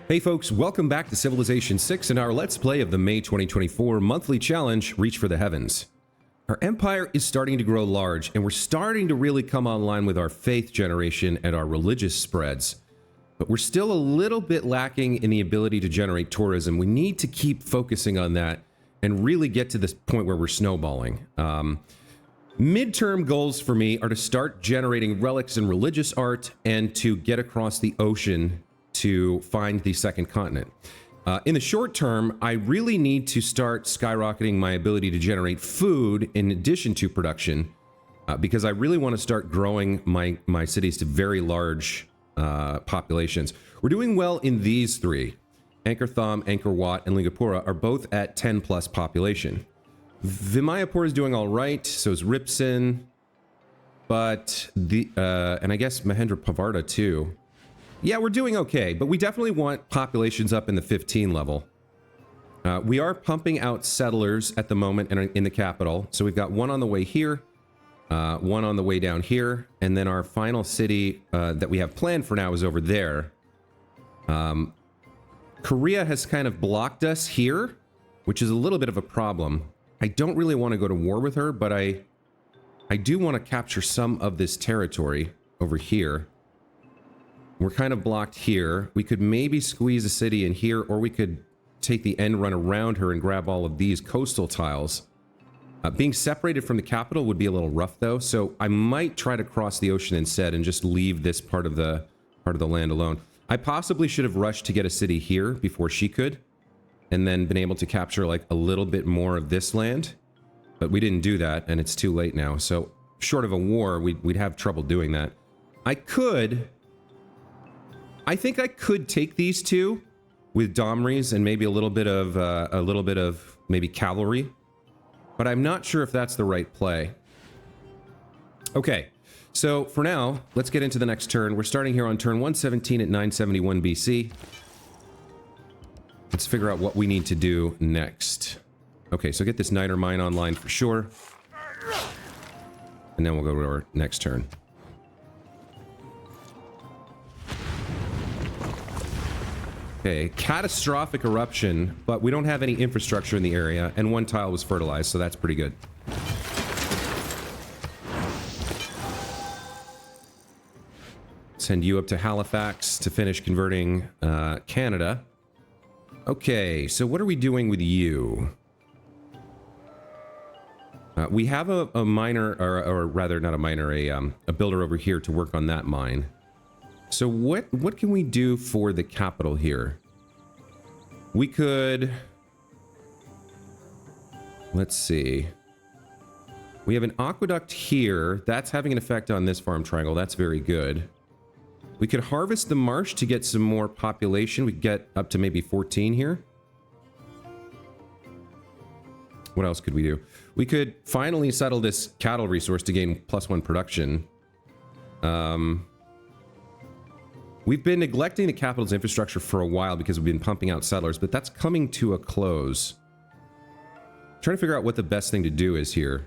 Hey folks, welcome back to Civilization 6 and our Let's Play of the May 2024 monthly challenge, Reach for the Heavens. Our empire is starting to grow large, and we're starting to really come online with our faith generation and our religious spreads. But we're still a little bit lacking in the ability to generate tourism. We need to keep focusing on that and really get to this point where we're snowballing. Midterm goals for me are to start generating relics and religious art and to get across the ocean to find the second continent. In the short term, I really need to start skyrocketing my ability to generate food in addition to production, because I really want to start growing my cities to very large populations. We're doing well in these three. Angkor Thom, Angkor Wat, and Lingapura are both at 10 plus population. Vimayapur is doing all right, so is Ripson, but and I guess Mahendra Pavarda too. Yeah, we're doing okay, but we definitely want populations up in the 15 level. We are pumping out settlers at the moment in the capital. So we've got one on the way here, one on the way down here, and then our final city that we have planned for now is over there. Korea has kind of blocked us here, which is a little bit of a problem. I don't really want to go to war with her, but I do want to capture some of this territory over here. We're kind of blocked here. We could maybe squeeze a city in here, or we could take the end run around her and grab all of these coastal tiles. Being separated from the capital would be a little rough though, so I might try to cross the ocean instead and just leave this part of the land alone. I possibly should have rushed to get a city here before she could, and then been able to capture like a little bit more of this land, but we didn't do that, and it's too late now. So short of a war, we'd have trouble doing that. I think I could take these two with Domries and maybe a little bit of maybe cavalry, but I'm not sure if that's the right play. Okay, so for now, let's get into the next turn. We're starting here on turn 117 at 971 BC. Let's figure out what we need to do next. Okay, so get this Niter mine online for sure, and then we'll go to our next turn. Okay, catastrophic eruption, but we don't have any infrastructure in the area, and one tile was fertilized, so that's pretty good. Send you up to Halifax to finish converting Canada. Okay, so what are we doing with you? We have a miner, or rather not a miner, a builder over here to work on that mine. So what can we do for the capital here? We could... Let's see. We have an aqueduct here. That's having an effect on this farm triangle. That's very good. We could harvest the marsh to get some more population. We could get up to maybe 14 here. What else could we do? We could finally settle this cattle resource to gain +1 production. We've been neglecting the capital's infrastructure for a while because we've been pumping out settlers, but that's coming to a close. I'm trying to figure out what the best thing to do is here.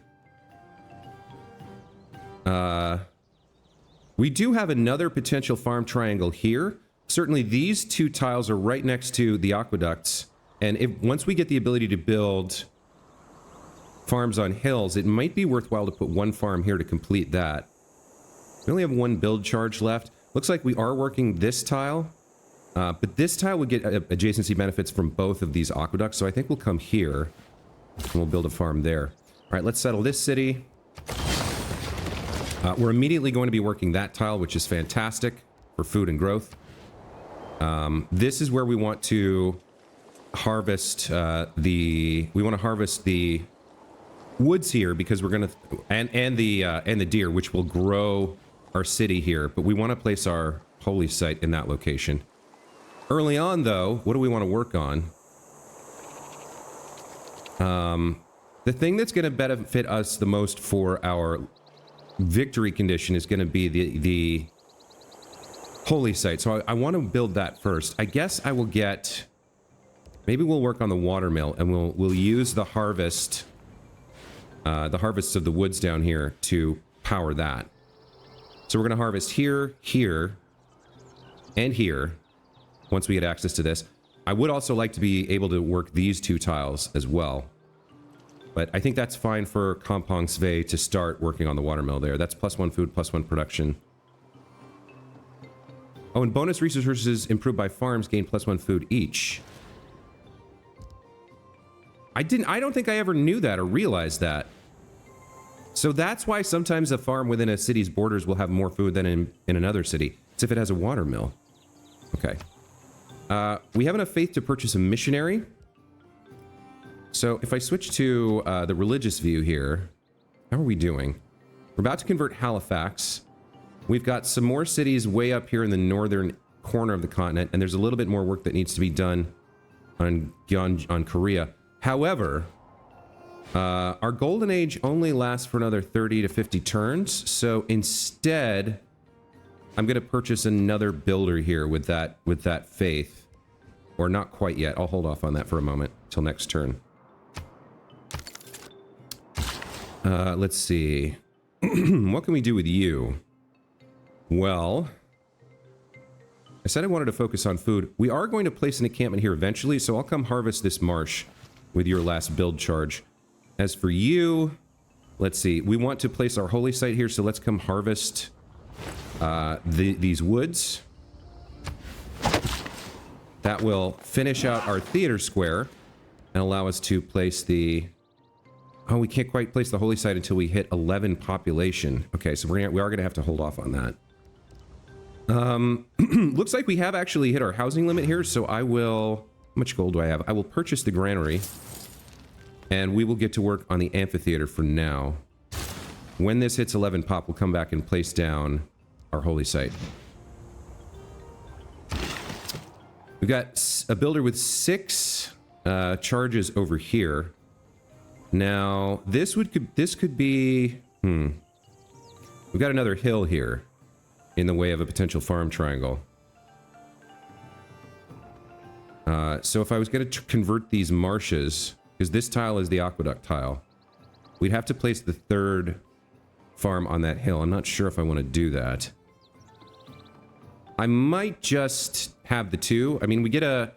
We do have another potential farm triangle here. Certainly these two tiles are right next to the aqueducts, and once we get the ability to build farms on hills, it might be worthwhile to put one farm here to complete that. We only have one build charge left. Looks like we are working this tile, but this tile would get adjacency benefits from both of these aqueducts, so I think we'll come here and we'll build a farm there. All right, let's settle this city. We're immediately going to be working that tile, which is fantastic for food and growth. This is where we want to harvest we want to harvest the woods here, because we're going to and the deer, which will grow our city here, but we want to place our holy site in that location. Early on though, what do we want to work on? The thing that's going to benefit us the most for our victory condition is going to be the holy site. So I want to build that first. I guess I will get, maybe we'll work on the watermill, and we'll use the harvests of the woods down here to power that. So we're going to harvest here, here, and here. once we get access to this. I would also like to be able to work these 2 tiles as well. But I think that's fine for Kampong Sve to start working on the watermill there. That's +1 food, +1 production. Oh, and bonus resources improved by farms gain +1 food each. I don't think I ever knew that or realized that. So that's why sometimes a farm within a city's borders will have more food than in another city. It's if it has a watermill. Okay. We have enough faith to purchase a missionary. So if I switch to the religious view here, how are we doing? We're about to convert Halifax. We've got some more cities way up here in the northern corner of the continent, and there's a little bit more work that needs to be done on Korea. However, our golden age only lasts for another 30 to 50 turns, so instead, I'm going to purchase another builder here with that faith. Or not quite yet. I'll hold off on that for a moment till next turn. Let's see. What can we do with you? Well, I said I wanted to focus on food. We are going to place an encampment here eventually, so I'll come harvest this marsh with your last build charge. As for you, let's see. We want to place our holy site here, so let's come harvest these woods. That will finish out our theater square and allow us to place the... Oh, we can't quite place the holy site until we hit 11 population. Okay, so we are going to have to hold off on that. Looks like we have actually hit our housing limit here, so I will... How much gold do I have? I will purchase the granary, and we will get to work on the amphitheater for now. When this hits 11 pop, we'll come back and place down our holy site. We've got a builder with 6 charges over here. Now, this could be... We've got another hill here in the way of a potential farm triangle. So if I was going to convert these marshes, because this tile is the aqueduct tile, we'd have to place the 3rd farm on that hill. I'm not sure if I want to do that. I might just have the 2. I mean, we get a...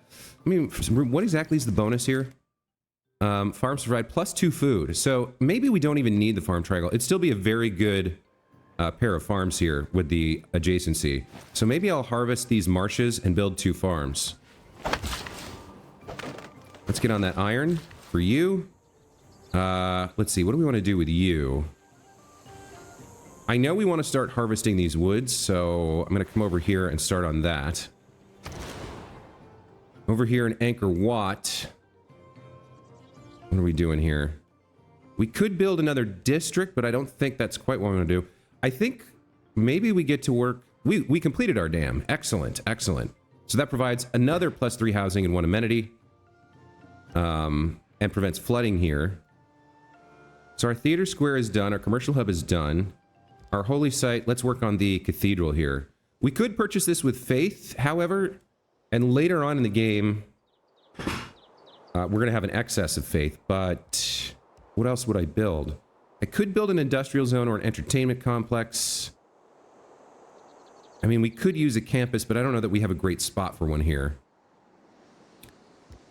what exactly is the bonus here? Farms provide +2 food. So maybe we don't even need the farm triangle. It'd still be a very good pair of farms here with the adjacency. So maybe I'll harvest these marshes and build 2 farms. Let's get on that iron for you. Let's see. What do we want to do with you? I know we want to start harvesting these woods, so I'm going to come over here and start on that. Over here in Angkor Wat. What are we doing here? We could build another district, but I don't think that's quite what I'm going to do. I think maybe we get to work... We completed our dam. Excellent, excellent. So that provides another +3 housing and 1 amenity. And prevents flooding here. So our theater square is done. Our commercial hub is done. Our holy site, let's work on the cathedral here. We could purchase this with faith, however, and later on in the game, we're going to have an excess of faith, but what else would I build? I could build an industrial zone or an entertainment complex. I mean, we could use a campus, but I don't know that we have a great spot for one here.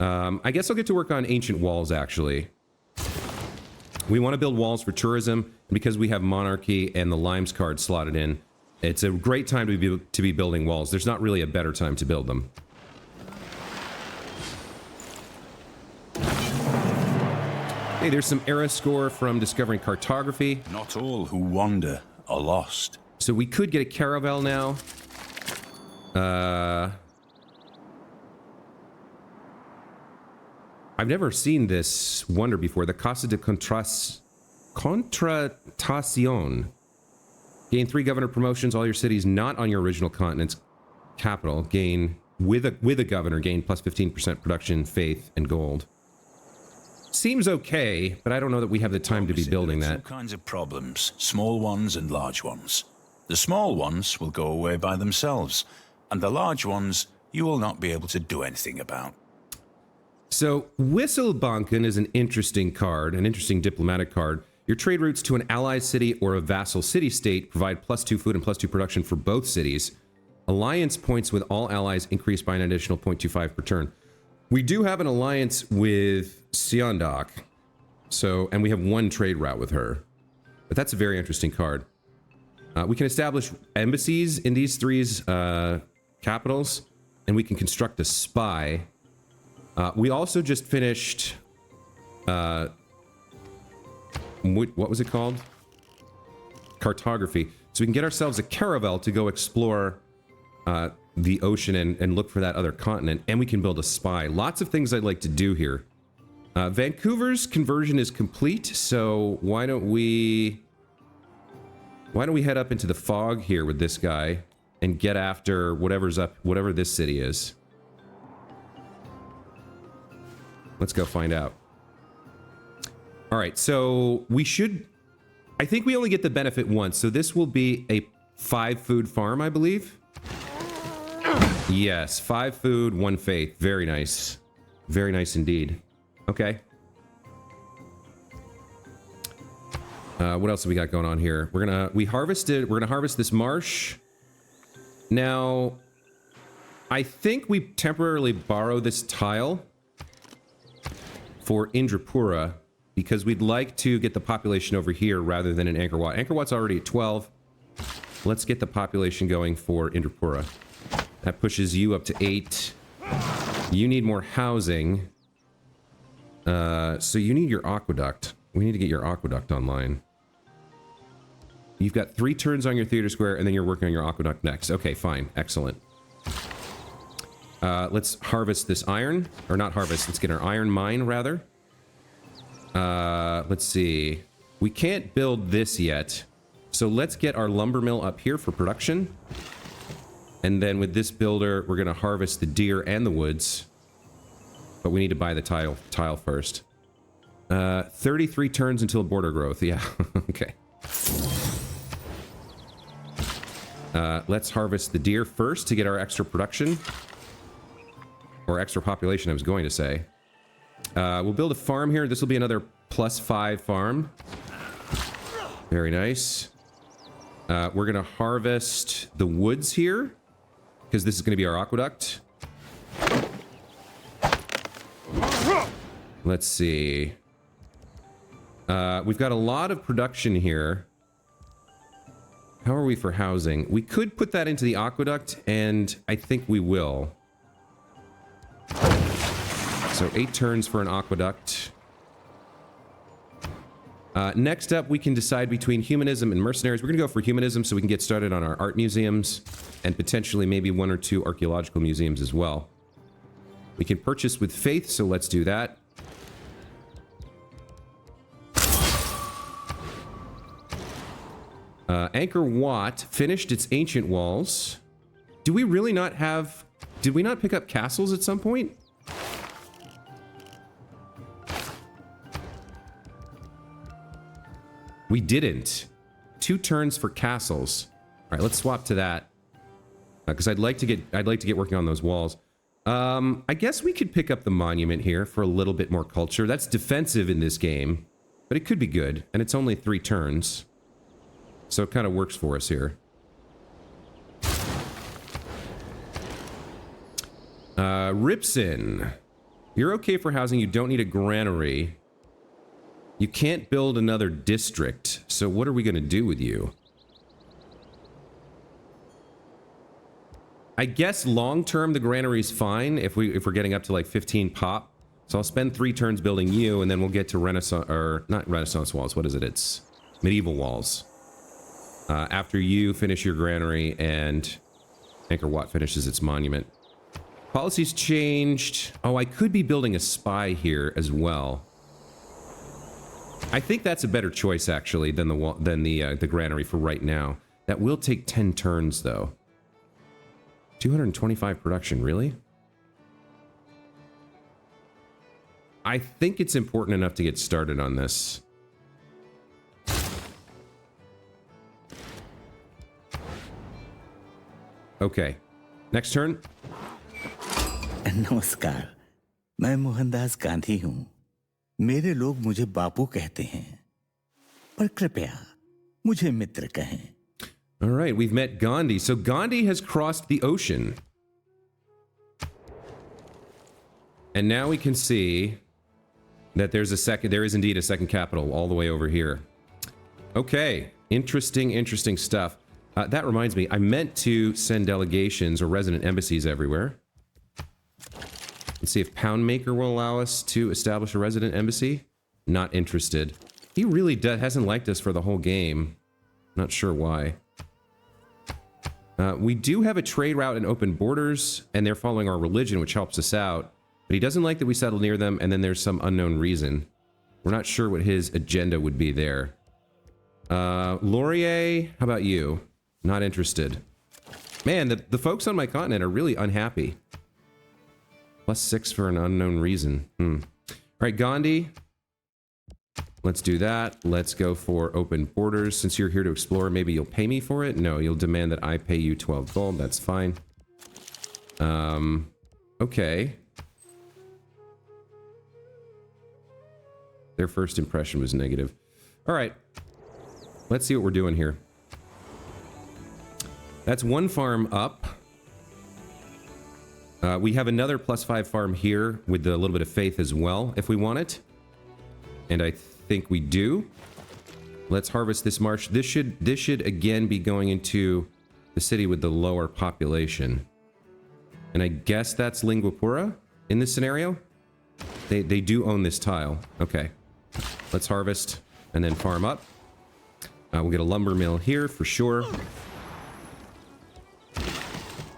I guess I'll get to work on ancient walls, actually. We want to build walls for tourism, because we have monarchy and the limes card slotted in. It's a great time to be building walls. There's not really a better time to build them. Hey, there's some era score from discovering cartography. Not all who wander are lost. So we could get a caravel now. I've never seen this wonder before. The Casa de Contratación. Gain 3 governor promotions. All your cities not on your original continent's capital gain with a governor gain plus 15% production, faith, and gold. Seems okay, but I don't know that we have the time to be building that. Two kinds of problems, small ones and large ones. The small ones will go away by themselves, and the large ones you will not be able to do anything about. So, Wisselbanken is an interesting card, an interesting diplomatic card. Your trade routes to an ally city or a vassal city-state provide +2 food and +2 production for both cities. Alliance points with all allies increased by an additional 0.25 per turn. We do have an alliance with Seondok. So, and we have one trade route with her. But that's a very interesting card. We can establish embassies in these three capitals. And we can construct a spy. We also just finished... what was it called? Cartography. So we can get ourselves a caravel to go explore the ocean and look for that other continent. And we can build a spy. Lots of things I'd like to do here. Vancouver's conversion is complete, so why don't we head up into the fog here with this guy and get after whatever's up, whatever this city is. Let's go find out. All right, so we should... I think we only get the benefit once, so this will be a 5-food farm, I believe. Yes, 5 food, 1 faith. Very nice. Very nice indeed. Okay. What else have we got going on here? We're gonna harvest this marsh. Now, I think we temporarily borrow this tile for Indrapura because we'd like to get the population over here rather than in Angkor Wat. Angkor Wat's already at 12. Let's get the population going for Indrapura. That pushes you up to 8. You need more housing. So you need your aqueduct. We need to get your aqueduct online. You've got 3 turns on your theater square, and then you're working on your aqueduct next. Okay, fine. Excellent. Let's harvest this iron. Or not harvest. Let's get our iron mine, rather. Let's see. We can't build this yet. So let's get our lumber mill up here for production. And then with this builder, we're going to harvest the deer and the woods. But we need to buy the tile first. 33 turns until border growth. Yeah, okay. Let's harvest the deer first to get our extra production. Or extra population, I was going to say. We'll build a farm here. This will be another +5 farm. Very nice. We're going to harvest the woods here. Because this is going to be our aqueduct. Let's see. We've got a lot of production here. How are we for housing? We could put that into the aqueduct, and I think we will. So 8 turns for an aqueduct. Next up, we can decide between humanism and mercenaries. We're going to go for humanism so we can get started on our art museums and potentially maybe 1 or 2 archaeological museums as well. We can purchase with faith, so let's do that. Angkor Wat finished its ancient walls. Do we really not have... Did we not pick up castles at some point? We didn't. 2 turns for castles. All right, let's swap to that. Because I'd like to get working on those walls. I guess we could pick up the monument here for a little bit more culture. That's defensive in this game, but it could be good, and it's only 3 turns. So it kind of works for us here. Ripson. You're okay for housing. You don't need a granary. You can't build another district. So what are we going to do with you? I guess long-term the granary's fine if we're getting up to like 15 pop. So I'll spend 3 turns building you, and then we'll get to Renaissance, or not Renaissance walls. What is it? It's medieval walls. After you finish your granary and Angkor Wat finishes its monument. Policies changed. Oh, I could be building a spy here as well. I think that's a better choice actually than the granary for right now. That will take 10 turns though. 225 production, really? I think it's important enough to get started on this. Okay. Next turn. नमस्कार, मैं मोहनदास गांधी हूं। मेरे लोग मुझे बापू कहते हैं, पर कृपया मुझे मित्र कहें। All right, we've met Gandhi. So Gandhi has crossed the ocean. And now we can see that there is indeed a second capital all the way over here. Okay, interesting stuff. That reminds me, I meant to send delegations or resident embassies everywhere. Let's see if Poundmaker will allow us to establish a resident embassy. Not interested. He really hasn't liked us for the whole game. Not sure why. We do have a trade route and open borders, and they're following our religion, which helps us out. But he doesn't like that we settle near them, and then there's some unknown reason. We're not sure what his agenda would be there. Laurier, how about you? Not interested. Man, the folks on my continent are really unhappy. +6 for an unknown reason. All right, Gandhi. Let's do that. Let's go for open borders. Since you're here to explore, maybe you'll pay me for it? No, you'll demand that I pay you 12 gold. That's fine. Okay. Their first impression was negative. All right. Let's see what we're doing here. That's one farm up. We have another +5 farm here with a little bit of faith as well, if we want it. And I think we do. Let's harvest this marsh. This should again be going into the city with the lower population. And I guess that's Lingwapura in this scenario. They do own this tile. Okay. Let's harvest and then farm up. We'll get a lumber mill here for sure.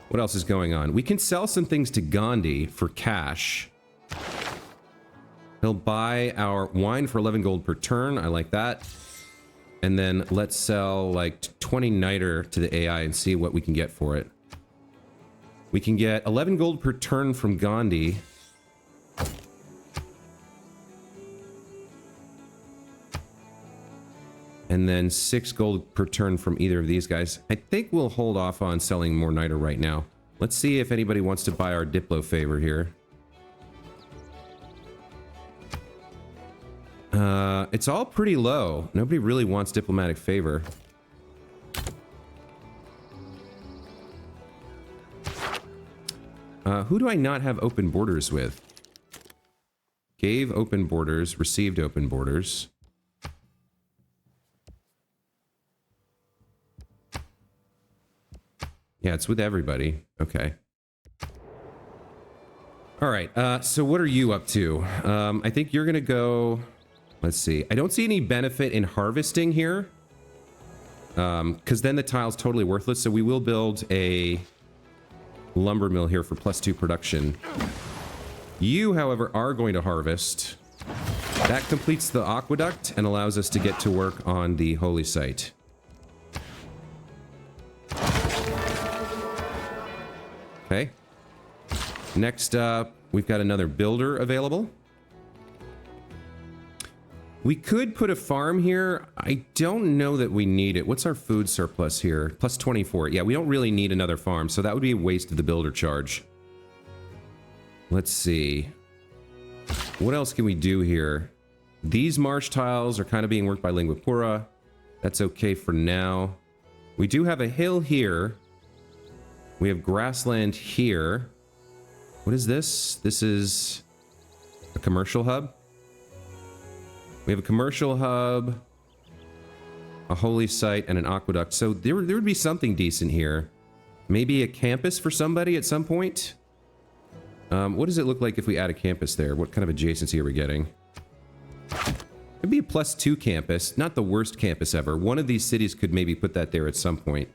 What else is going on? We can sell some things to Gandhi for cash. He'll buy our wine for 11 gold per turn. I like that. And then let's sell like 20 niter to the AI and see what we can get for it. We can get 11 gold per turn from Gandhi. And then 6 gold per turn from either of these guys. I think we'll hold off on selling more niter right now. Let's see if anybody wants to buy our Diplo favor here. It's all pretty low. Nobody really wants diplomatic favor. Who do I not have open borders with? Gave open borders, received open borders. Yeah, it's with everybody. Okay. All right, so what are you up to? I think you're gonna go... Let's see. I don't see any benefit in harvesting here. Because then the tile's totally worthless, so we will build a lumber mill here for +2 production. You, however, are going to harvest. That completes the aqueduct and allows us to get to work on the holy site. Okay. Next up, we've got another builder available. We could put a farm here. I don't know that we need it. What's our food surplus here? +24. Yeah, we don't really need another farm, so that would be a waste of the builder charge. Let's see. What else can we do here? These marsh tiles are kind of being worked by Lingwapura. That's okay for now. We do have a hill here. We have grassland here. What is this? This is a commercial hub. We have a commercial hub, a holy site, and an aqueduct. So there would be something decent here. Maybe a campus for somebody at some point. What does it look like if we add a campus there? What kind of adjacency are we getting? It'd be a +2 campus. Not the worst campus ever. One of these cities could maybe put that there at some point.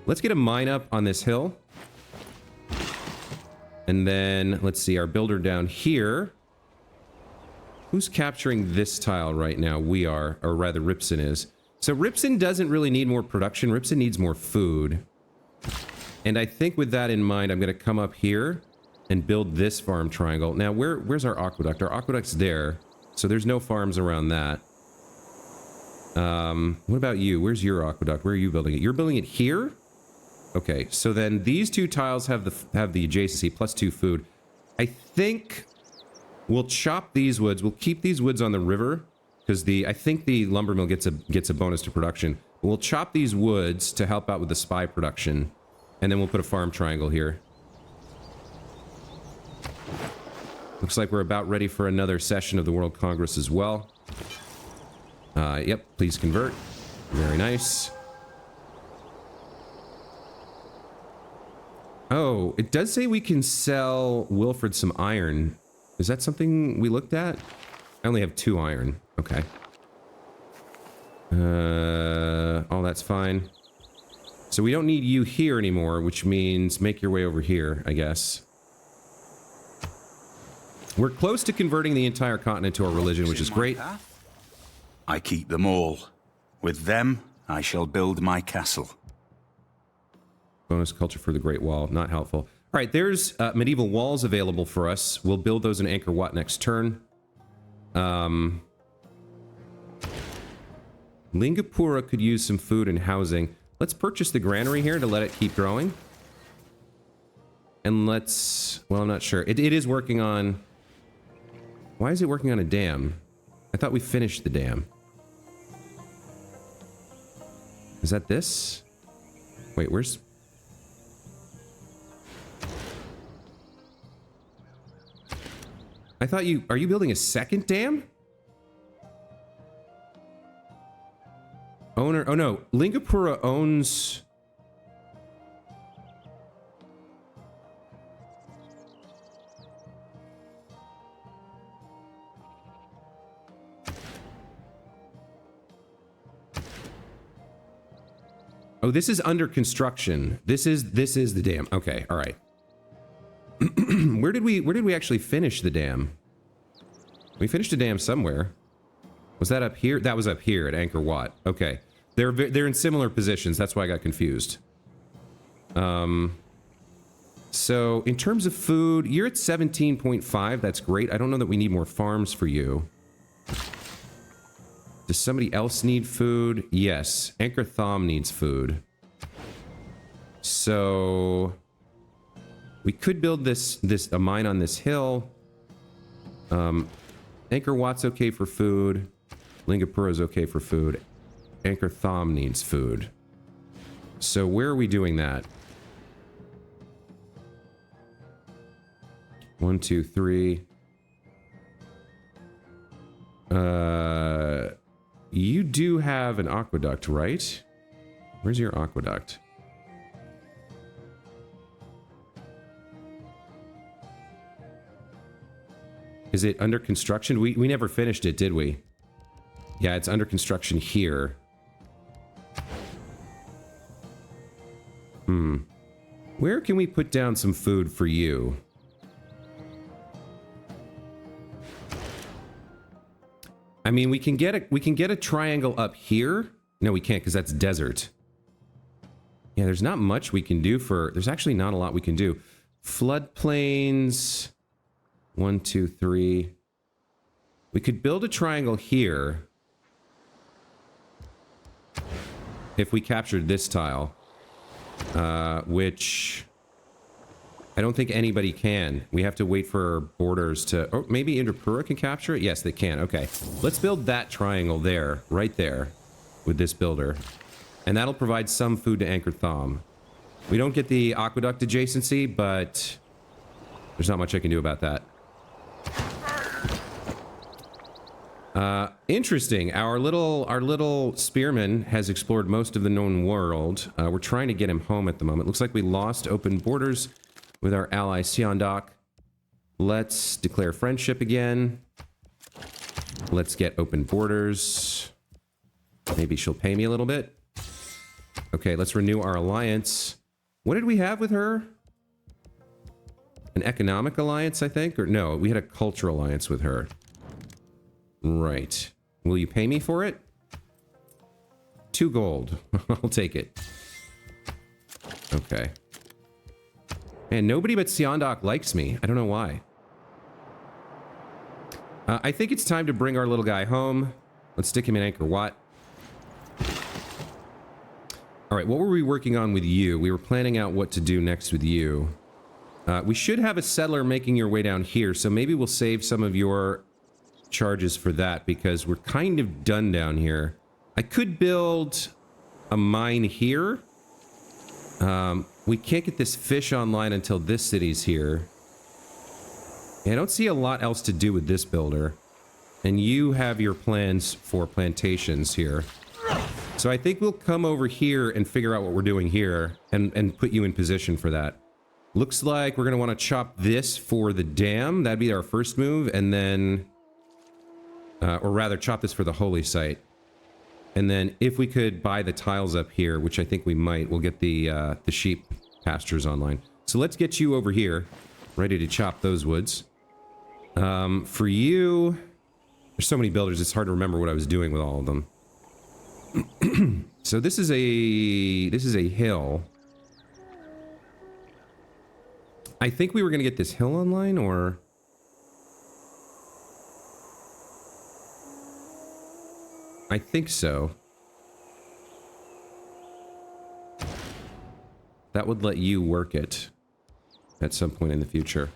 Let's get a mine up on this hill. And then, let's see, our builder down here. Who's capturing this tile right now? We are, or rather Ripson is. So Ripson doesn't really need more production. Ripson needs more food. And I think with that in mind, I'm going to come up here and build this farm triangle. Now, where's our aqueduct? Our aqueduct's there. So there's no farms around that. What about you? Where's your aqueduct? Where are you building it? You're building it here? Okay, so then these two tiles have the adjacency, +2 food. I think we'll chop these woods. We'll keep these woods on the river because I think the lumber mill gets a bonus to production. We'll chop these woods to help out with the spy production. And then we'll put a farm triangle here. Looks like we're about ready for another session of the World Congress as well. Yep, please convert. Very nice. Oh, it does say we can sell Wilfred some iron. Is that something we looked at? I only have 2 iron. Okay. Oh, that's fine. So we don't need you here anymore, which means make your way over here, I guess. We're close to converting the entire continent to our religion, which is great. I keep them all. With them, I shall build my castle. Bonus culture for the Great Wall, not helpful. All right, there's medieval walls available for us. We'll build those in Angkor Wat next turn. Lingapura could use some food and housing. Let's purchase the granary here to let it keep growing. And let's... Well, I'm not sure. It is working on... Why is it working on a dam? I thought we finished the dam. Is that this? Wait, where's... I thought you... Are you building a second dam? Owner... Oh no, Lingapura owns... Oh, this is under construction. This is the dam. Okay, all right. Where did we actually finish the dam? We finished a dam somewhere. Was that up here? That was up here at Angkor Wat. Okay. They're in similar positions. That's why I got confused. So in terms of food, you're at 17.5. That's great. I don't know that we need more farms for you. Does somebody else need food? Yes. Angkor Thom needs food. So we could build a mine on this hill. Angkor Wat's okay for food. Lingapura's okay for food. Angkor Thom needs food. So where are we doing that? 1, 2, 3. You do have an aqueduct, right? Where's your aqueduct? Is it under construction? We never finished it, did we? Yeah, it's under construction here. Where can we put down some food for you? I mean, we can get a triangle up here. No, we can't because that's desert. Yeah, there's not much we can do for... There's actually not a lot we can do. Floodplains... 1, 2, 3. We could build a triangle here. If we captured this tile. Which... I don't think anybody can. We have to wait for borders to... Oh, maybe Indrapura can capture it? Yes, they can. Okay. Let's build that triangle there. Right there. With this builder. And that'll provide some food to Angkor Thom. We don't get the aqueduct adjacency, but... There's not much I can do about that. Interesting. Our little spearman has explored most of the known world. We're trying to get him home at the moment. Looks like we lost open borders with our ally Seondok. Let's declare friendship again. Let's get open borders. Maybe she'll pay me a little bit. Okay, let's renew our alliance. What did we have with her? An economic alliance, I think? Or no, we had a cultural alliance with her. Right. Will you pay me for it? 2 gold. I'll take it. Okay. Man, nobody but Seondok likes me. I don't know why. I think it's time to bring our little guy home. Let's stick him in Angkor Wat. Alright, what were we working on with you? We were planning out what to do next with you. We should have a settler making your way down here, so maybe we'll save some of your charges for that, because we're kind of done down here. I could build a mine here. We can't get this fish online until this city's here. I don't see a lot else to do with this builder. And you have your plans for plantations here. So I think we'll come over here and figure out what we're doing here and put you in position for that. Looks like we're going to want to chop this for the dam. That'd be our first move. And then, or rather chop this for the holy site. And then if we could buy the tiles up here, which I think we might, we'll get the sheep pastures online. So let's get you over here, ready to chop those woods. For you, there's so many builders, it's hard to remember what I was doing with all of them. So this is a hill. I think we were going to get this hill online, or... I think so. That would let you work it at some point in the future.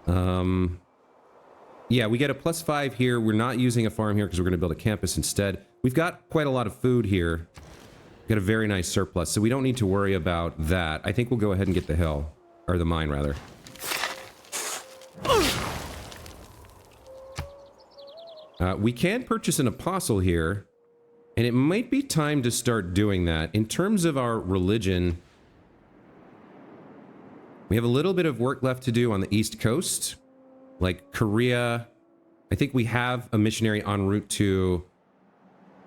Yeah, we get a +5 here. We're not using a farm here because we're going to build a campus instead. We've got quite a lot of food here. We've got a very nice surplus, so we don't need to worry about that. I think we'll go ahead and get the hill. Or the mine, rather. We can purchase an apostle here, and it might be time to start doing that. In terms of our religion, we have a little bit of work left to do on the East Coast, like Korea. I think we have a missionary en route to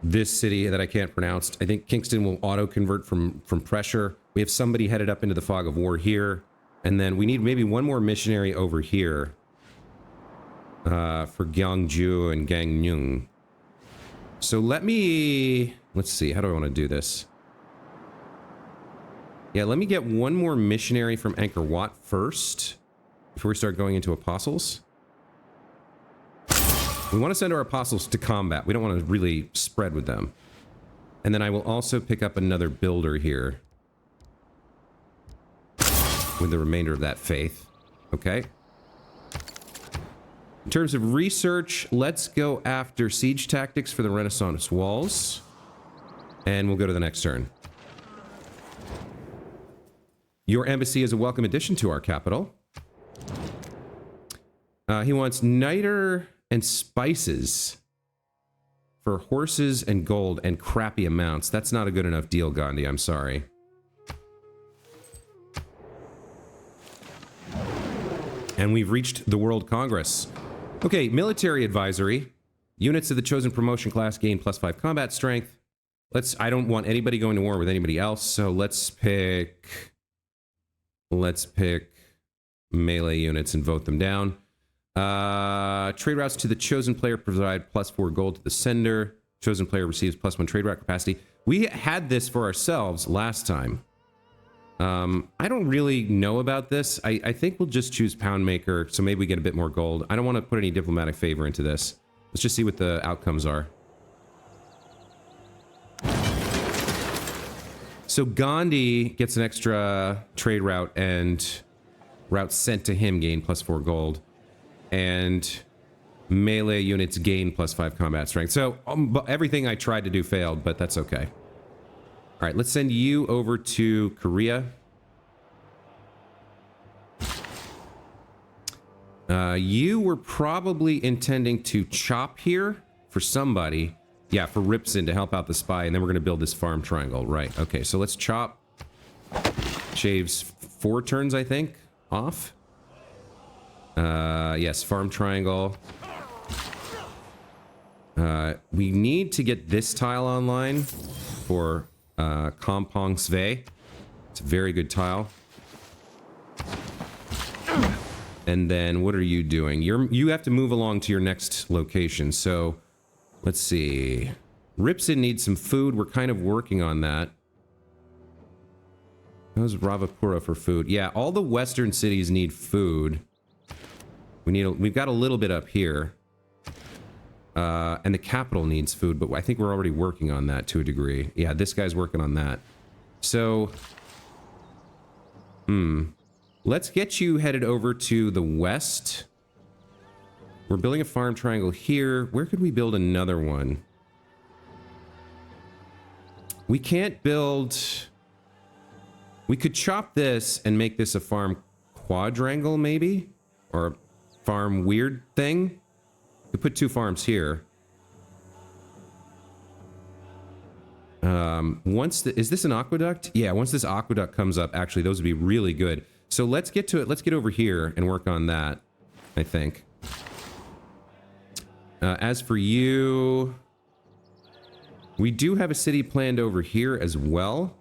this city that I can't pronounce. I think Kingston will auto-convert from pressure. We have somebody headed up into the fog of war here, and then we need maybe one more missionary over here. For Gyeongju and Gangneung. So let's see, how do I want to do this? Yeah, let me get one more missionary from Angkor Wat first, before we start going into apostles. We want to send our apostles to combat. We don't want to really spread with them. And then I will also pick up another builder here. With the remainder of that faith. Okay. In terms of research, let's go after siege tactics for the Renaissance walls. And we'll go to the next turn. Your embassy is a welcome addition to our capital. He wants niter and spices for horses and gold and crappy amounts. That's not a good enough deal, Gandhi. I'm sorry. And we've reached the World Congress. Okay, military advisory. Units of the chosen promotion class gain +5 combat strength. I don't want anybody going to war with anybody else, so let's pick melee units and vote them down. Trade routes to the chosen player provide +4 gold to the sender. Chosen player receives +1 trade route capacity. We had this for ourselves last time. I don't really know about this. I think we'll just choose Pound Maker, so maybe we get a bit more gold. I don't want to put any diplomatic favor into this. Let's just see what the outcomes are. So Gandhi gets an extra trade route, and routes sent to him gain +4 gold. And melee units gain +5 combat strength. So everything I tried to do failed, but that's okay. All right, let's send you over to Korea. You were probably intending to chop here for somebody. Yeah, for Ripson to help out the spy, and then we're going to build this farm triangle. Right, okay, so let's chop. Shaves 4 turns, I think, off. Yes, farm triangle. We need to get this tile online for... Kampong Sve. It's a very good tile. And then what are you doing? You have to move along to your next location. So let's see. Ripson needs some food. We're kind of working on that. How's Ravapura for food? Yeah, all the western cities need food. We've got a little bit up here. And the capital needs food, but I think we're already working on that to a degree. Yeah, this guy's working on that. So, let's get you headed over to the west. We're building a farm triangle here. Where could we build another one? We can't build... We could chop this and make this a farm quadrangle, maybe? Or a farm weird thing? We put 2 farms here. Is this an aqueduct? Yeah, once this aqueduct comes up, actually, those would be really good. So let's get to it. Let's get over here and work on that, I think. As for you... We do have a city planned over here as well.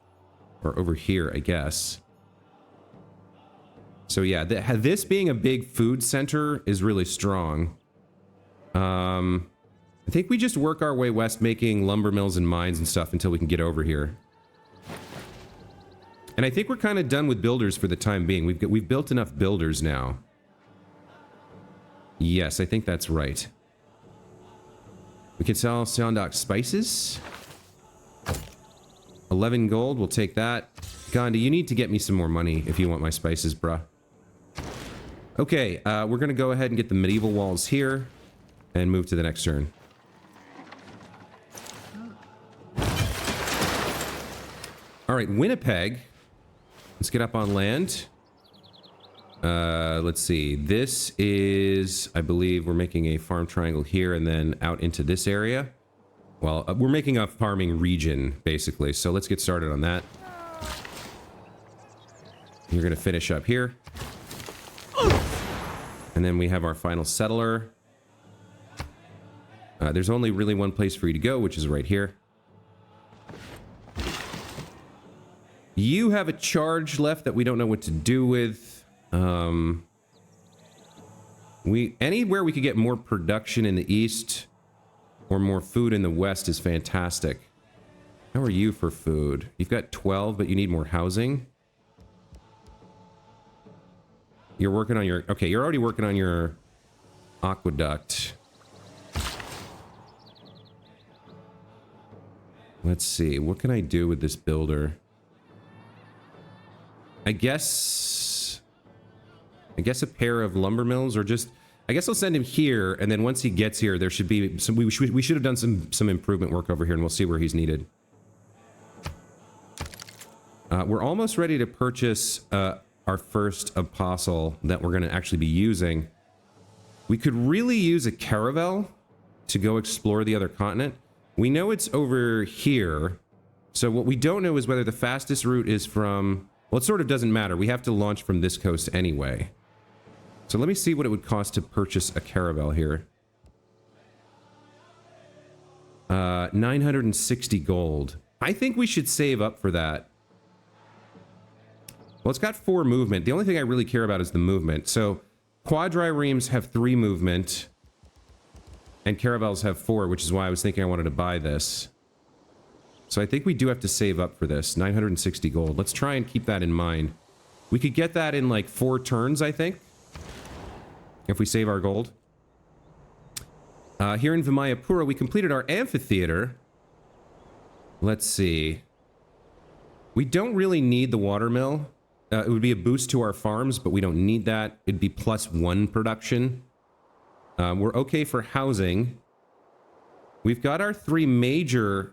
Or over here, I guess. So yeah, this being a big food center is really strong. I think we just work our way west, making lumber mills and mines and stuff until we can get over here. And I think we're kind of done with builders for the time being. We've built enough builders now. Yes, I think that's right. We can sell Seondak spices. 11 gold, we'll take that. Gandhi, you need to get me some more money if you want my spices, bruh. Okay, we're gonna go ahead and get the medieval walls here and move to the next turn. All right, Winnipeg. Let's get up on land. Let's see. This is, I believe, we're making a farm triangle here and then out into this area. Well, we're making a farming region, basically. So let's get started on that. You're going to finish up here. And then we have our final settler. There's only really one place for you to go, which is right here. You have a charge left that we don't know what to do with. Anywhere we could get more production in the east or more food in the west is fantastic. How are you for food? You've got 12, but you need more housing. You're working on your... Okay, you're already working on your aqueduct. Let's see. What can I do with this builder? I guess a pair of lumber mills, or just... I guess I'll send him here, and then once he gets here, there should be some... We should have done some improvement work over here, and we'll see where he's needed. We're almost ready to purchase our first apostle that we're going to actually be using. We could really use a caravel to go explore the other continent. We know it's over here, so what we don't know is whether the fastest route is from... Well, it sort of doesn't matter. We have to launch from this coast anyway. So let me see what it would cost to purchase a caravel here. 960 gold. I think we should save up for that. Well, it's got 4 movement. The only thing I really care about is the movement. So quadriremes have 3 movement, and caravels have 4, which is why I was thinking I wanted to buy this. So I think we do have to save up for this. 960 gold. Let's try and keep that in mind. We could get that in like 4 turns, I think, if we save our gold. Here in Vimayapura, we completed our amphitheater. Let's see. We don't really need the watermill. It would be a boost to our farms, but we don't need that. It'd be +1 production. We're okay for housing. We've got our 3 major...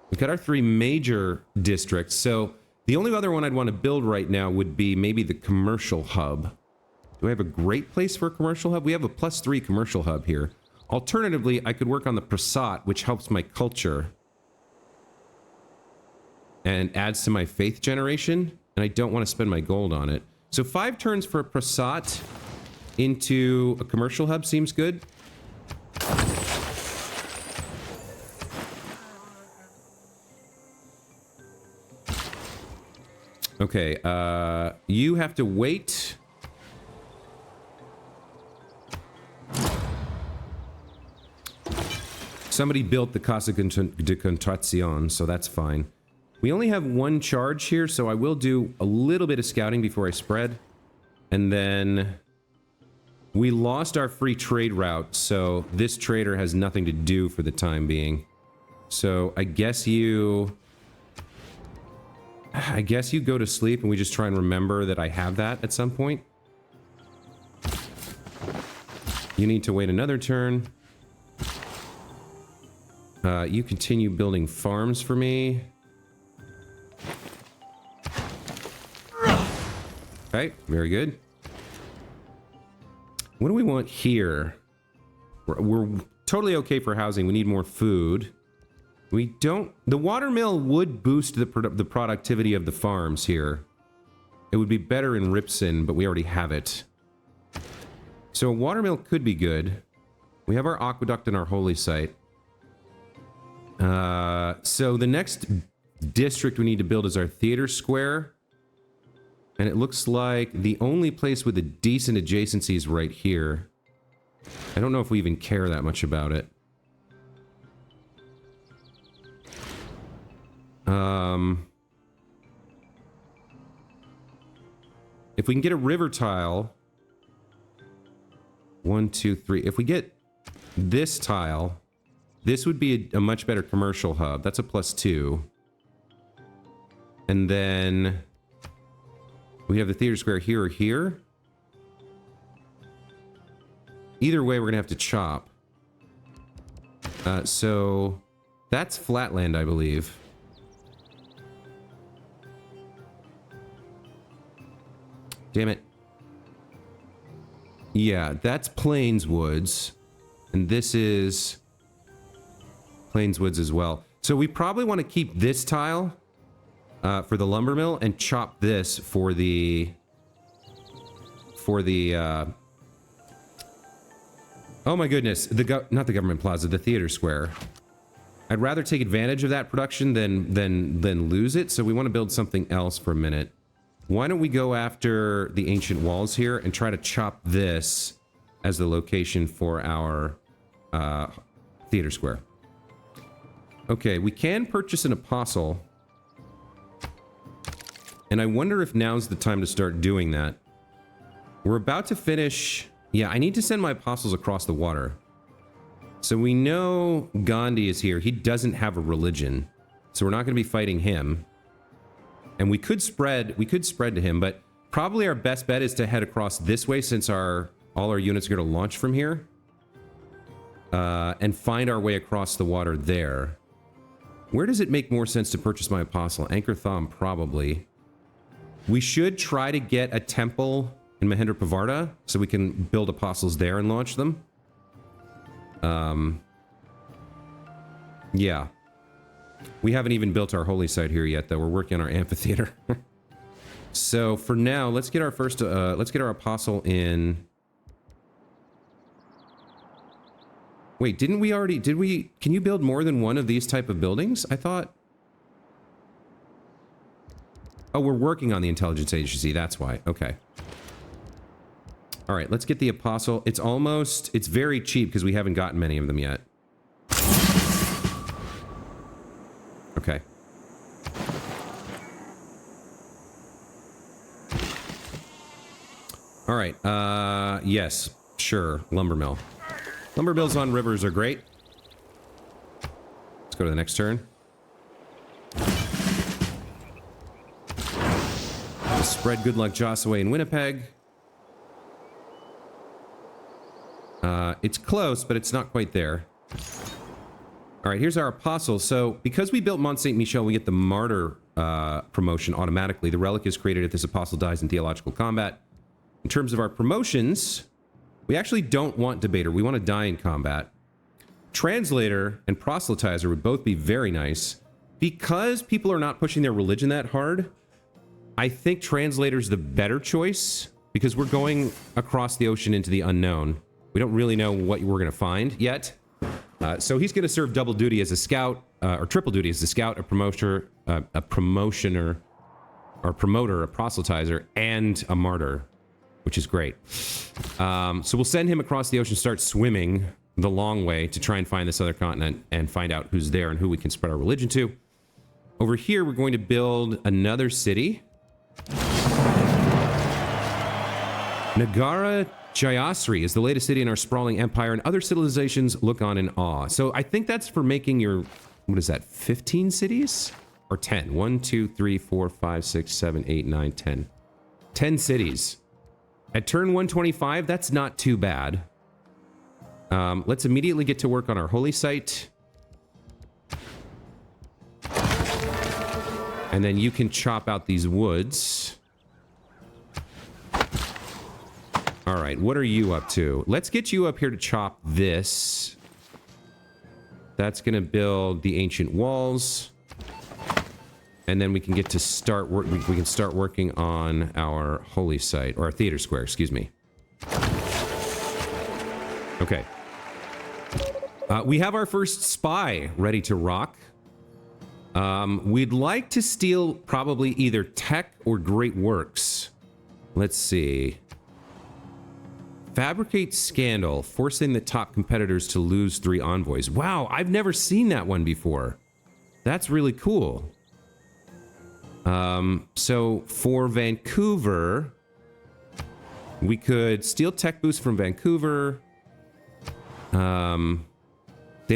we've got our 3 major districts, so the only other one I'd want to build right now would be maybe the commercial hub. Do I have a great place for a commercial hub? We have a +3 commercial hub here. Alternatively, I could work on the prasat, which helps my culture and adds to my faith generation, and I don't want to spend my gold on it. So 5 turns for a prasat into a commercial hub seems good. Okay, you have to wait. Somebody built the Casa de Contratación, so that's fine. We only have 1 charge here, so I will do a little bit of scouting before I spread. And then we lost our free trade route, so this trader has nothing to do for the time being. So I guess you go to sleep and we just try and remember that I have that at some point. You need to wait another turn. You continue building farms for me. Okay, very good. What do we want here? We're totally okay for housing. We need more food. We don't... The watermill would boost the productivity of the farms here. It would be better in Ripson, but we already have it. So a watermill could be good. We have our aqueduct and our holy site. So the next district we need to build is our theater square. And it looks like the only place with a decent adjacency is right here. I don't know if we even care that much about it. If we can get a river tile... 1, 2, 3. If we get this tile, this would be a much better commercial hub. That's a +2. And then we have the theater square here or here. Either way, we're going to have to chop. So that's flatland, I believe. Damn it. Yeah, that's Plainswoods. And this is Plainswoods as well. So we probably want to keep this tile for the lumber mill and chop this for the... oh my goodness, not the government plaza, the theater square. I'd rather take advantage of that production than lose it, so we want to build something else for a minute. Why don't we go after the ancient walls here and try to chop this as the location for our theater square. Okay, we can purchase an apostle. And I wonder if now's the time to start doing that. We're about to finish... Yeah, I need to send my apostles across the water. So we know Gandhi is here. He doesn't have a religion. So we're not going to be fighting him. And we could spread to him, but probably our best bet is to head across this way since all our units are going to launch from here. And find our way across the water there. Where does it make more sense to purchase my apostle? Anchor Thom, probably. We should try to get a temple in Mahendra Pavarta so we can build apostles there and launch them. Yeah. We haven't even built our holy site here yet, though. We're working on our amphitheater. So for now, let's get our first, let's get our apostle in. Wait, didn't we already, can you build more than one of these type of buildings? I thought. Oh, we're working on the intelligence agency, that's why. Okay. All right, let's get the apostle. It's very cheap because we haven't gotten many of them yet. Okay. All right, yes, sure, lumber mill. Lumber mills on rivers are great. Let's go to the next turn. We'll spread good luck Jossaway in Winnipeg. It's close, but it's not quite there. All right, here's our apostle. So because we built Mont Saint Michel, we get the martyr promotion automatically. The relic is created if this apostle dies in theological combat. In terms of our promotions, we actually don't want debater. We want to die in combat. Translator and proselytizer would both be very nice. Because people are not pushing their religion that hard, I think translator's the better choice because we're going across the ocean into the unknown. We don't really know what we're going to find yet. So he's going to serve double duty as a scout, or triple duty as a scout, a promoter, a promotioner, or a promoter, a proselytizer, and a martyr, which is great. So we'll send him across the ocean, start swimming the long way to try and find this other continent and find out who's there and who we can spread our religion to. Over here, we're going to build another city. Nagara Jayasri is the latest city in our sprawling empire, and other civilizations look on in awe. So I think that's for making your, what is that, 15 cities? Or 10? 1, 2, 3, 4, 5, 6, 7, 8, 9, 10. 10 cities. At turn 125, that's not too bad. Let's immediately get to work on our holy site. And then you can chop out these woods. All right, what are you up to? Let's get you up here to chop this. That's going to build the ancient walls. And then we can get to start work. We can start working on our holy site, or our theater square, excuse me. Okay. We have our first spy ready to rock. We'd like to steal probably either tech or great works. Let's see. Fabricate scandal, forcing the top competitors to lose 3 envoys. Wow, I've never seen that one before. That's really cool. So for Vancouver, we could steal tech boost from Vancouver. They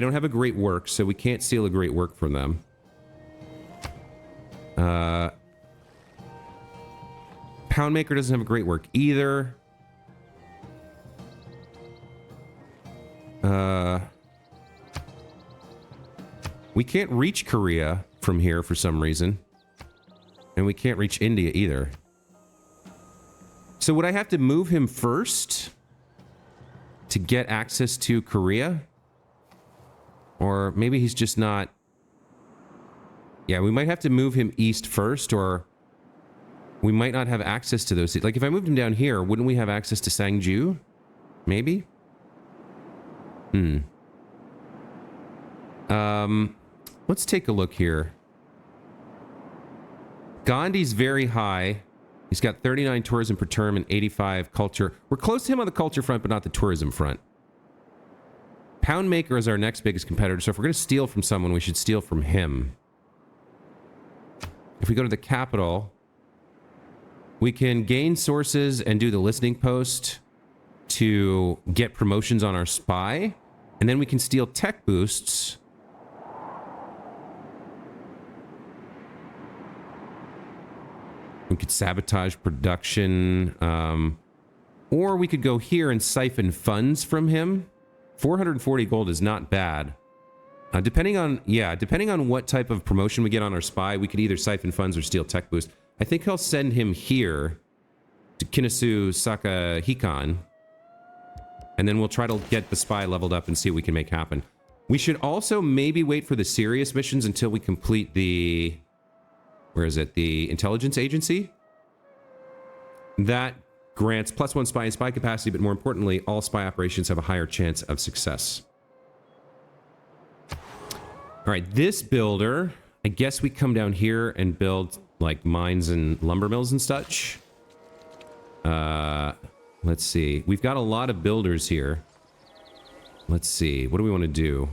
don't have a great work, so we can't steal a great work from them. Poundmaker doesn't have a great work either. We can't reach Korea from here for some reason. And we can't reach India either. So would I have to move him first to get access to Korea? Or maybe he's just not... Yeah, we might have to move him east first, or we might not have access to those. Like, if I moved him down here, wouldn't we have access to Sangju? Maybe? Let's take a look here. Gandhi's very high. He's got 39 tourism per term and 85 culture. We're close to him on the culture front, but not the tourism front. Poundmaker is our next biggest competitor, so if we're going to steal from someone, we should steal from him. If we go to the capital, we can gain sources and do the listening post to get promotions on our spy, and then we can steal tech boosts. We could sabotage production, or we could go here and siphon funds from him. 440 gold is not bad. Depending on what type of promotion we get on our spy, we could either siphon funds or steal tech boost. I think he'll send him here to Kinasu Sakahikan, and then we'll try to get the spy leveled up and see what we can make happen. We should also maybe wait for the serious missions until we complete the... Where is it? The intelligence agency? That grants +1 spy and spy capacity, but more importantly, all spy operations have a higher chance of success. All right, this builder, I guess we come down here and build like mines and lumber mills and such. Let's see. We've got a lot of builders here. Let's see. What do we want to do?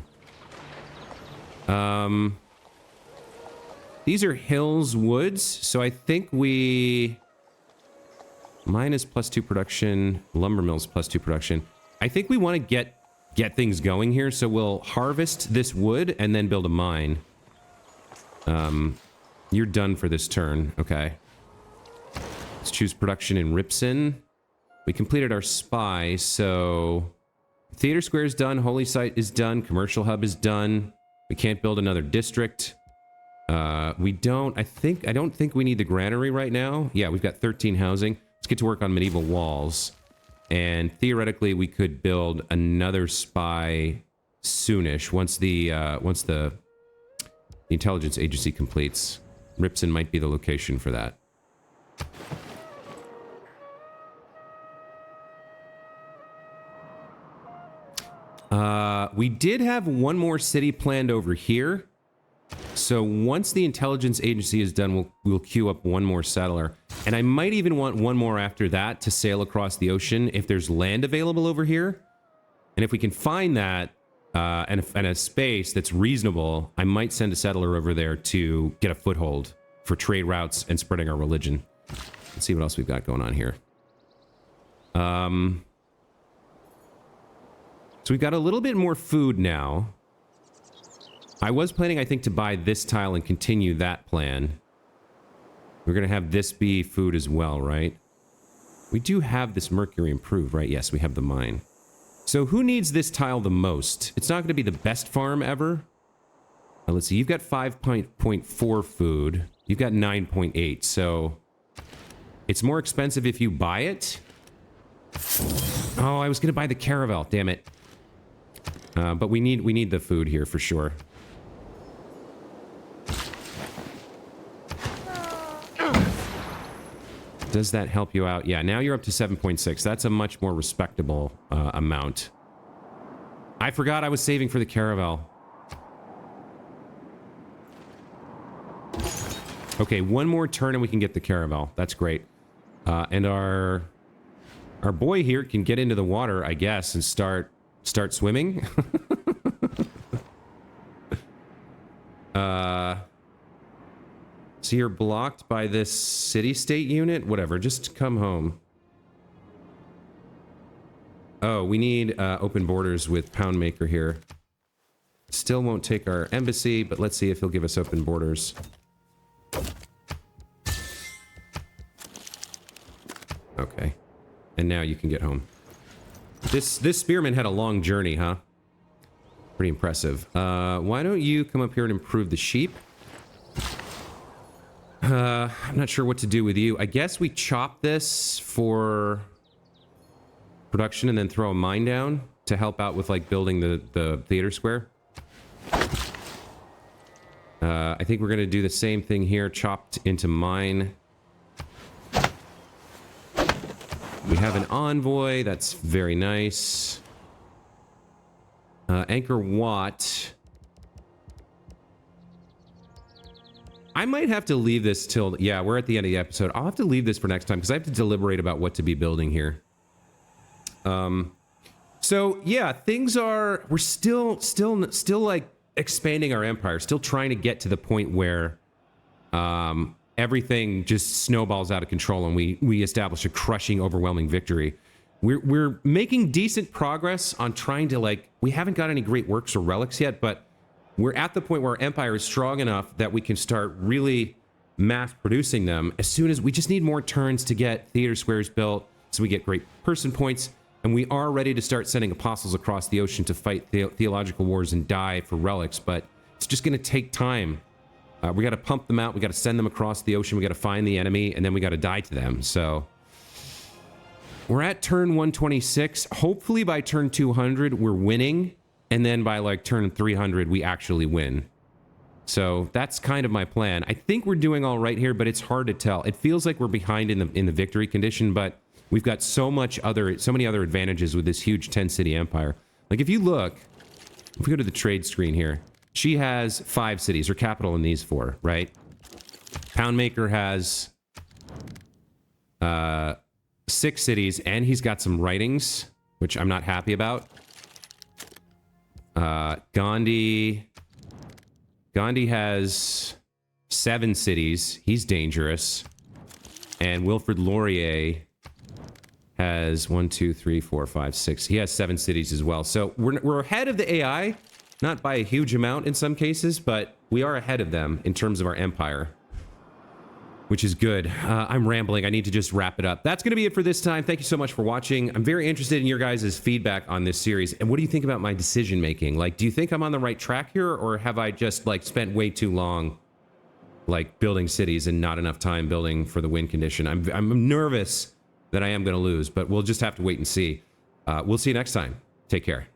These are hills, woods, so I think we... Mine is +2 production, lumber mills +2 production. I think we want to get things going here, so we'll harvest this wood and then build a mine. You're done for this turn, okay. Let's choose production in Ripson. We completed our spy, so... Theater Square is done, Holy Site is done, Commercial Hub is done. We can't build another district. I don't think we need the granary right now. Yeah, we've got 13 housing. Let's get to work on medieval walls. And theoretically, we could build another spy soonish once the intelligence agency completes. Ripson might be the location for that. We did have one more city planned over here. So once the intelligence agency is done, we'll queue up one more settler. And I might even want one more after that to sail across the ocean if there's land available over here. And if we can find that and a space that's reasonable, I might send a settler over there to get a foothold for trade routes and spreading our religion. Let's see what else we've got going on here. So we've got a little bit more food now. I was planning, I think, to buy this tile and continue that plan. We're going to have this be food as well, right? We do have this mercury improved, right? Yes, we have the mine. So who needs this tile the most? It's not going to be the best farm ever. Let's see. You've got 5.4 food. You've got 9.8. So it's more expensive if you buy it. Oh, I was going to buy the caravel. Damn it. But we need the food here for sure. Does that help you out? Yeah, now you're up to 7.6. That's a much more respectable amount. I forgot I was saving for the caravel. Okay, one more turn and we can get the caravel. That's great. And our boy here can get into the water, I guess, and start swimming. So you're blocked by this city-state unit? Whatever, just come home. Oh, we need open borders with Poundmaker here. Still won't take our embassy, but let's see if he'll give us open borders. Okay. And now you can get home. This spearman had a long journey, huh? Pretty impressive. Why don't you come up here and improve the sheep? I'm not sure what to do with you. I guess we chop this for production and then throw a mine down to help out with, like, building the theater square. I think we're going to do the same thing here. Chopped into mine. We have an envoy. That's very nice. Anchor Watt. I might have to leave this till... Yeah, we're at the end of the episode. I'll have to leave this for next time because I have to deliberate about what to be building here. So, yeah, things are... We're still like, expanding our empire. Still trying to get to the point where everything just snowballs out of control and we establish a crushing, overwhelming victory. We're making decent progress on trying to, like... We haven't got any great works or relics yet, but... We're at the point where our empire is strong enough that we can start really mass producing them. As soon as we just need more turns to get theater squares built so we get great person points. And we are ready to start sending apostles across the ocean to fight theological wars and die for relics. But it's just going to take time. We got to pump them out. We got to send them across the ocean. We got to find the enemy and then we got to die to them. So we're at turn 126. Hopefully by turn 200, we're winning. And then by like turn 300, we actually win. So that's kind of my plan. I think we're doing all right here, but it's hard to tell. It feels like we're behind in the victory condition, but we've got so many other advantages with this huge 10-city empire. Like if you look, if we go to the trade screen here, she has 5 cities, her capital in these 4, right? Poundmaker has 6 cities, and he's got some writings, which I'm not happy about. Gandhi has 7 cities. He's dangerous. And Wilfrid Laurier has 1, 2, 3, 4, 5, 6. He has 7 cities as well. So we're ahead of the AI, not by a huge amount in some cases, but we are ahead of them in terms of our empire, which is good. I'm rambling. I need to just wrap it up. That's going to be it for this time. Thank you so much for watching. I'm very interested in your guys' feedback on this series. And what do you think about my decision making? Like, do you think I'm on the right track here, or have I just like spent way too long like building cities and not enough time building for the win condition? I'm nervous that I am going to lose, but we'll just have to wait and see. We'll see you next time. Take care.